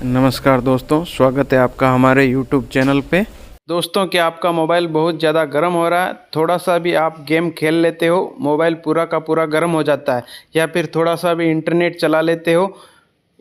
नमस्कार दोस्तों, स्वागत है आपका हमारे YouTube चैनल पे। दोस्तों, क्या आपका मोबाइल बहुत ज़्यादा गर्म हो रहा है? थोड़ा सा भी आप गेम खेल लेते हो, मोबाइल पूरा का पूरा गर्म हो जाता है, या फिर थोड़ा सा भी इंटरनेट चला लेते हो,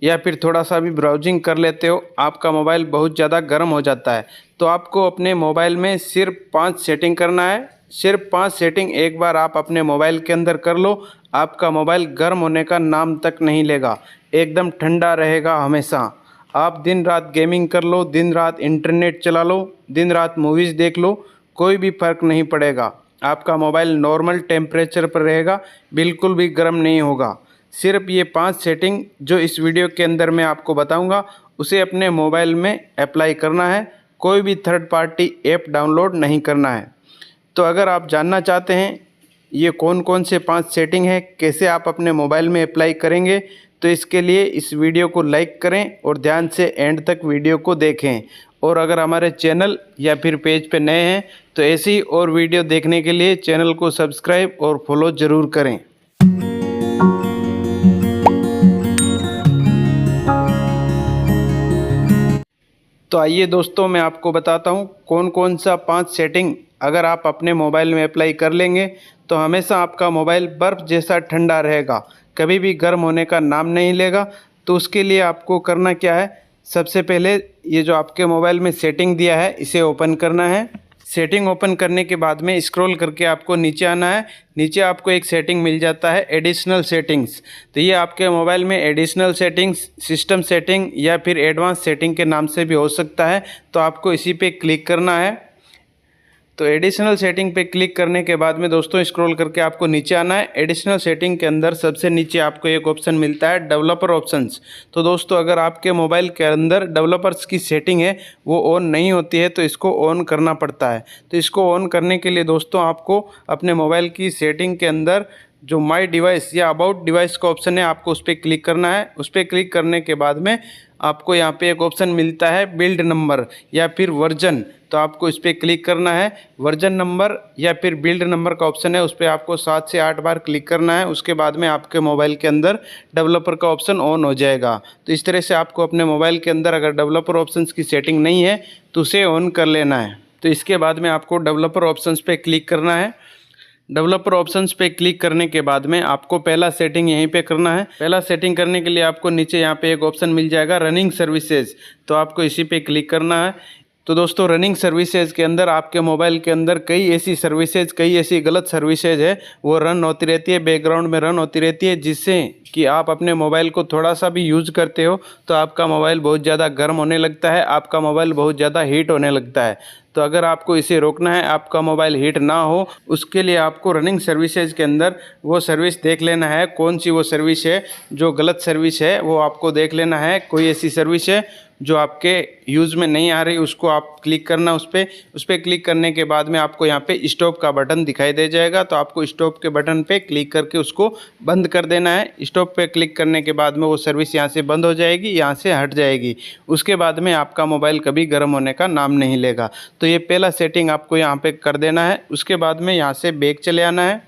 या फिर थोड़ा सा भी ब्राउजिंग कर लेते हो, आपका मोबाइल बहुत ज़्यादा गर्म हो जाता है। तो आपको अपने मोबाइल में सिर्फ 5 सेटिंग करना है। सिर्फ 5 सेटिंग एक बार आप अपने मोबाइल के अंदर कर लो, आपका मोबाइल गर्म होने का नाम तक नहीं लेगा, एकदम ठंडा रहेगा हमेशा। आप दिन रात गेमिंग कर लो, दिन रात इंटरनेट चला लो, दिन रात मूवीज़ देख लो, कोई भी फ़र्क नहीं पड़ेगा। आपका मोबाइल नॉर्मल टेम्परेचर पर रहेगा, बिल्कुल भी गर्म नहीं होगा। सिर्फ ये 5 सेटिंग जो इस वीडियो के अंदर मैं आपको बताऊंगा, उसे अपने मोबाइल में अप्लाई करना है। कोई भी थर्ड पार्टी ऐप डाउनलोड नहीं करना है। तो अगर आप जानना चाहते हैं ये कौन कौन से 5 सेटिंग है, कैसे आप अपने मोबाइल में अप्लाई करेंगे, तो इसके लिए इस वीडियो को लाइक करें और ध्यान से एंड तक वीडियो को देखें। और अगर हमारे चैनल या फिर पेज पे नए हैं तो ऐसी और वीडियो देखने के लिए चैनल को सब्सक्राइब और फॉलो ज़रूर करें। तो आइए दोस्तों, मैं आपको बताता हूँ कौन कौन सा 5 सेटिंग अगर आप अपने मोबाइल में अप्लाई कर लेंगे तो हमेशा आपका मोबाइल बर्फ़ जैसा ठंडा रहेगा, कभी भी गर्म होने का नाम नहीं लेगा। तो उसके लिए आपको करना क्या है, सबसे पहले ये जो आपके मोबाइल में सेटिंग दिया है इसे ओपन करना है। सेटिंग ओपन करने के बाद में स्क्रॉल करके आपको नीचे आना है। नीचे आपको एक सेटिंग मिल जाता है एडिशनल सेटिंग्स। तो ये आपके मोबाइल में एडिशनल सेटिंग्स, सिस्टम सेटिंग या फिर एडवांस सेटिंग के नाम से भी हो सकता है। तो आपको इसी पे क्लिक करना है। तो एडिशनल सेटिंग पे क्लिक करने के बाद में दोस्तों स्क्रॉल करके आपको नीचे आना है। एडिशनल सेटिंग के अंदर सबसे नीचे आपको एक ऑप्शन मिलता है डेवलपर ऑप्शंस। तो दोस्तों, अगर आपके मोबाइल के अंदर डेवलपर्स की सेटिंग है वो ऑन नहीं होती है तो इसको ऑन करना पड़ता है। तो इसको ऑन करने के लिए दोस्तों आपको अपने मोबाइल की सेटिंग के अंदर जो माई डिवाइस या अबाउट डिवाइस का ऑप्शन है आपको उस पर क्लिक करना है। उस पर क्लिक करने के बाद में आपको यहाँ पे एक ऑप्शन मिलता है बिल्ड नंबर या फिर वर्जन। तो आपको इस पर क्लिक करना है। वर्जन नंबर या फिर बिल्ड नंबर का ऑप्शन है, उस पर आपको 7 से 8 बार क्लिक करना है। उसके बाद में आपके मोबाइल के अंदर डेवलपर का ऑप्शन ऑन हो जाएगा। तो इस तरह से आपको अपने मोबाइल के अंदर अगर डेवलपर ऑप्शंस की सेटिंग नहीं है तो उसे ऑन कर लेना है। तो इसके बाद में आपको डेवलपर ऑप्शंस पे क्लिक करना है। डेवलपर ऑप्शंस पे क्लिक करने के बाद में आपको पहला सेटिंग यहीं पे करना है। पहला सेटिंग करने के लिए आपको नीचे यहाँ पे एक ऑप्शन मिल जाएगा रनिंग सर्विसेज। तो आपको इसी पे क्लिक करना है। तो दोस्तों, रनिंग सर्विसेज के अंदर आपके मोबाइल के अंदर कई ऐसी सर्विसेज, कई ऐसी गलत सर्विसेज है वो रन होती रहती है, बैकग्राउंड में रन होती रहती है, जिससे कि आप अपने मोबाइल को थोड़ा सा भी यूज़ करते हो तो आपका मोबाइल बहुत ज़्यादा गर्म होने लगता है, आपका मोबाइल बहुत ज़्यादा हीट होने लगता है। तो अगर आपको इसे रोकना है, आपका मोबाइल हीट ना हो, उसके लिए आपको रनिंग सर्विसेज के अंदर वो सर्विस देख लेना है। कौन सी वो सर्विस है जो गलत सर्विस है वो आपको देख लेना है। कोई ऐसी सर्विस है जो आपके यूज़ में नहीं आ रही, उसको आप क्लिक करना उस पर क्लिक करने के बाद में आपको यहाँ पे स्टॉप का बटन दिखाई दे जाएगा। तो आपको स्टॉप के बटन पे क्लिक करके उसको बंद कर देना है। स्टॉप पे क्लिक करने के बाद में वो सर्विस यहाँ से बंद हो जाएगी, यहाँ से हट जाएगी। उसके बाद में आपका मोबाइल कभी गर्म होने का नाम नहीं लेगा। तो ये पहला सेटिंग आपको यहाँ पे कर देना है। उसके बाद में यहाँ से बैक चले आना है।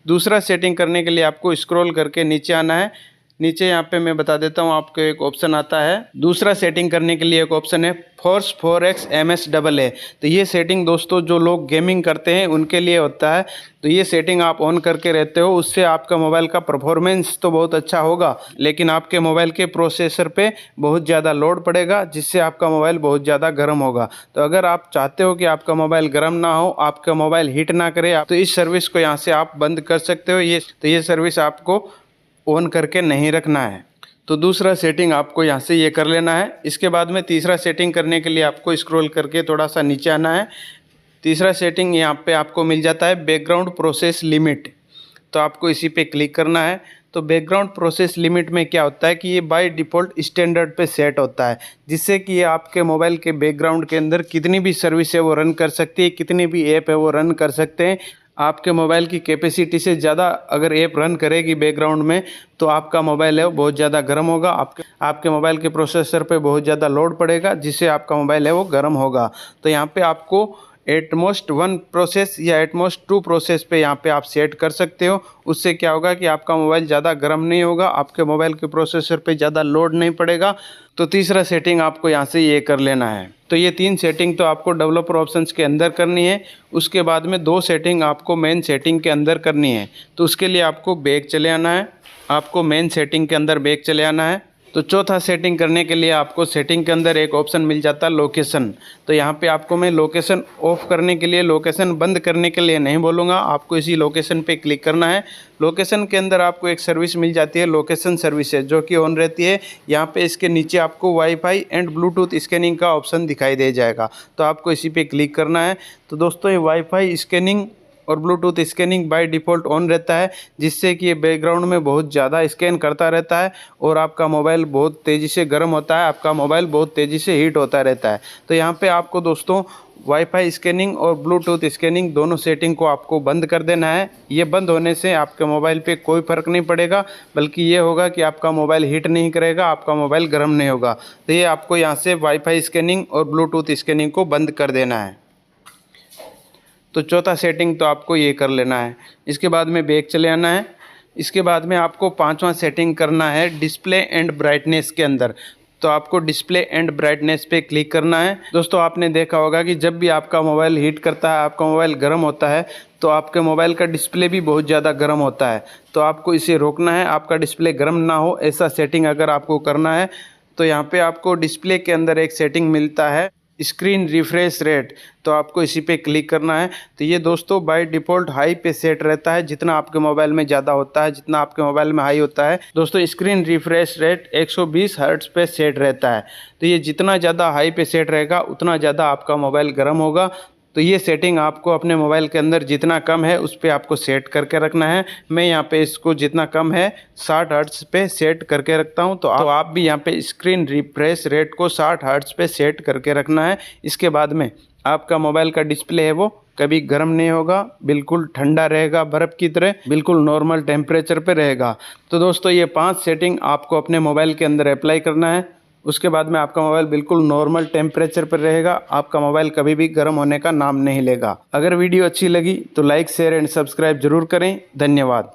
दूसरा सेटिंग करने के लिए आपको स्क्रॉल करके नीचे आना है। नीचे यहाँ पे मैं बता देता हूँ, आपको एक ऑप्शन आता है। दूसरा सेटिंग करने के लिए एक ऑप्शन है फोर्स 4x MSAA। तो ये सेटिंग दोस्तों जो लोग गेमिंग करते हैं उनके लिए होता है। तो ये सेटिंग आप ऑन करके रहते हो, उससे आपका मोबाइल का परफॉर्मेंस तो बहुत अच्छा होगा, लेकिन आपके मोबाइल के प्रोसेसर पे बहुत ज़्यादा लोड पड़ेगा, जिससे आपका मोबाइल बहुत ज़्यादा गर्म होगा। तो अगर आप चाहते हो कि आपका मोबाइल गर्म ना हो, आपका मोबाइल हीट ना करे, तो इस सर्विस को यहाँ से आप बंद कर सकते हो। ये सर्विस आपको ऑन करके नहीं रखना है। तो दूसरा सेटिंग आपको यहाँ से ये कर लेना है। इसके बाद में तीसरा सेटिंग करने के लिए आपको स्क्रॉल करके थोड़ा सा नीचे आना है। तीसरा सेटिंग यहाँ पे आपको मिल जाता है बैकग्राउंड प्रोसेस लिमिट। तो आपको इसी पे क्लिक करना है। तो बैकग्राउंड प्रोसेस लिमिट में क्या होता है कि ये बाय डिफ़ॉल्ट स्टैंडर्ड पे सेट होता है, जिससे कि ये आपके मोबाइल के बैकग्राउंड के अंदर कितनी भी सर्विस है वो रन कर सकती है, कितनी भी ऐप है वो रन कर सकते हैं। आपके मोबाइल की कैपेसिटी से ज़्यादा अगर ऐप रन करेगी बैकग्राउंड में तो आपका मोबाइल है वो बहुत ज़्यादा गर्म होगा, आपके मोबाइल के प्रोसेसर पे बहुत ज़्यादा लोड पड़ेगा, जिससे आपका मोबाइल है वो गर्म होगा। तो यहाँ पे आपको एटमोस्ट 1 प्रोसेस या एटमोस्ट 2 प्रोसेस पे यहाँ पे आप सेट कर सकते हो। उससे क्या होगा कि आपका मोबाइल ज़्यादा गर्म नहीं होगा, आपके मोबाइल के प्रोसेसर पे ज़्यादा लोड नहीं पड़ेगा। तो तीसरा सेटिंग आपको यहाँ से ये कर लेना है। तो ये 3 सेटिंग तो आपको डेवलपर ऑप्शंस के अंदर करनी है। उसके बाद में 2 सेटिंग आपको मेन सेटिंग के अंदर करनी है। तो उसके लिए आपको बैक चले आना है, आपको मेन सेटिंग के अंदर बैक चले आना है। तो चौथा सेटिंग करने के लिए आपको सेटिंग के अंदर एक ऑप्शन मिल जाता है लोकेशन। तो यहाँ पे आपको मैं लोकेशन ऑफ करने के लिए, लोकेशन बंद करने के लिए नहीं बोलूँगा, आपको इसी लोकेशन पे क्लिक करना है। लोकेशन के अंदर आपको एक सर्विस मिल जाती है लोकेशन सर्विसेज, जो कि ऑन रहती है। यहाँ पे इसके नीचे आपको वाईफाई एंड ब्लूटूथ स्कैनिंग का ऑप्शन दिखाई दे जाएगा, तो आपको इसी पे क्लिक करना है। तो दोस्तों ये वाईफाई स्कैनिंग और Bluetooth scanning by default on रहता है, जिससे कि ये बैकग्राउंड में बहुत ज़्यादा स्कैन करता रहता है और आपका मोबाइल बहुत तेज़ी से गर्म होता है, आपका मोबाइल बहुत तेज़ी से हीट होता रहता है। तो यहाँ पे आपको दोस्तों वाईफाई स्कैनिंग और ब्लूटूथ स्कैनिंग दोनों सेटिंग को आपको बंद कर देना है। ये बंद होने से आपके मोबाइल पे कोई फ़र्क नहीं पड़ेगा, बल्कि ये होगा कि आपका मोबाइल हीट नहीं करेगा, आपका मोबाइल गर्म नहीं होगा। तो ये आपको यहाँ से वाईफाई स्कैनिंग और ब्लूटूथ स्कैनिंग को बंद कर देना है। तो चौथा सेटिंग तो आपको ये कर लेना है। इसके बाद में बैक चले आना है। इसके बाद में आपको 5वां सेटिंग करना है डिस्प्ले एंड ब्राइटनेस के अंदर। तो आपको डिस्प्ले एंड ब्राइटनेस पे क्लिक करना है। दोस्तों आपने देखा होगा कि जब भी आपका मोबाइल हीट करता है, आपका मोबाइल गर्म होता है, तो आपके मोबाइल का डिस्प्ले भी बहुत ज़्यादा गर्म होता है। तो आपको इसे रोकना है, आपका डिस्प्ले गर्म ना हो ऐसा सेटिंग अगर आपको करना है तो यहाँ पे आपको डिस्प्ले के अंदर एक सेटिंग मिलता है स्क्रीन रिफ्रेश रेट। तो आपको इसी पे क्लिक करना है। तो ये दोस्तों बाय डिफ़ॉल्ट हाई पे सेट रहता है, जितना आपके मोबाइल में ज़्यादा होता है, जितना आपके मोबाइल में हाई होता है दोस्तों स्क्रीन रिफ्रेश रेट 120 हर्ट्ज पे सेट रहता है। तो ये जितना ज़्यादा हाई पे सेट रहेगा उतना ज़्यादा आपका मोबाइल गर्म होगा। तो ये सेटिंग आपको अपने मोबाइल के अंदर जितना कम है उस पर आपको सेट करके रखना है। मैं यहाँ पे इसको जितना कम है 60 हर्ट्ज पे सेट करके रखता हूँ। तो आप भी यहाँ पे स्क्रीन रिफ्रेश रेट को 60 हर्ट्ज पे सेट करके रखना है। इसके बाद में आपका मोबाइल का डिस्प्ले है वो कभी गर्म नहीं होगा, बिल्कुल ठंडा रहेगा, बर्फ़ की तरह बिल्कुल नॉर्मल टेम्परेचर पे रहेगा। तो दोस्तों ये 5 सेटिंग आपको अपने मोबाइल के अंदर अप्लाई करना है। उसके बाद में आपका मोबाइल बिल्कुल नॉर्मल टेम्परेचर पर रहेगा, आपका मोबाइल कभी भी गर्म होने का नाम नहीं लेगा। अगर वीडियो अच्छी लगी तो लाइक शेयर एंड सब्सक्राइब जरूर करें। धन्यवाद।